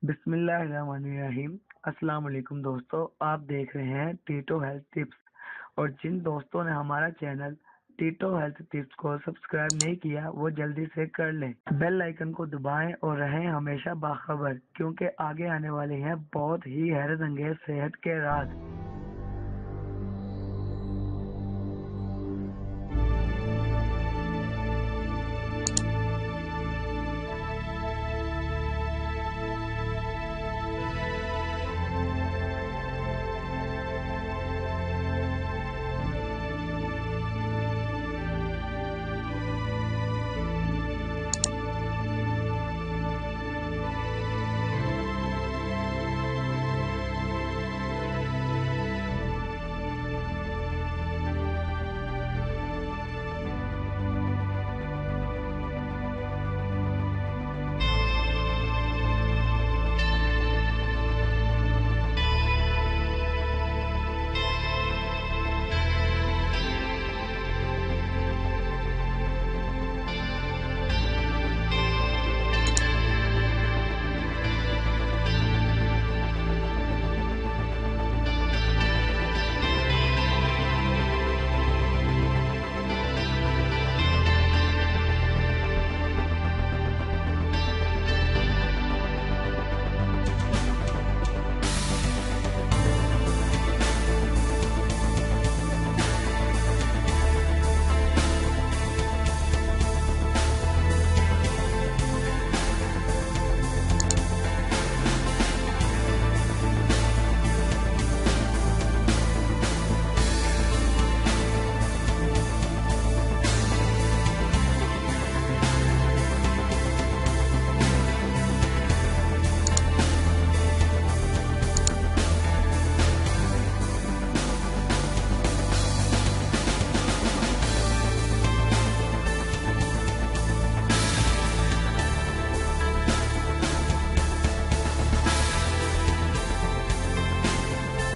बिस्मिल्लाहिर्रहमानिर्रहीम। अस्सलाम वालेकुम दोस्तों, आप देख रहे हैं टीटो हेल्थ टिप्स। और जिन दोस्तों ने हमारा चैनल टीटो हेल्थ टिप्स को सब्सक्राइब नहीं किया वो जल्दी से कर लें, बेल आइकन को दबाएं और रहें हमेशा बाखबर, क्योंकि आगे आने वाले हैं बहुत ही हैरत अंगेज सेहत के राज।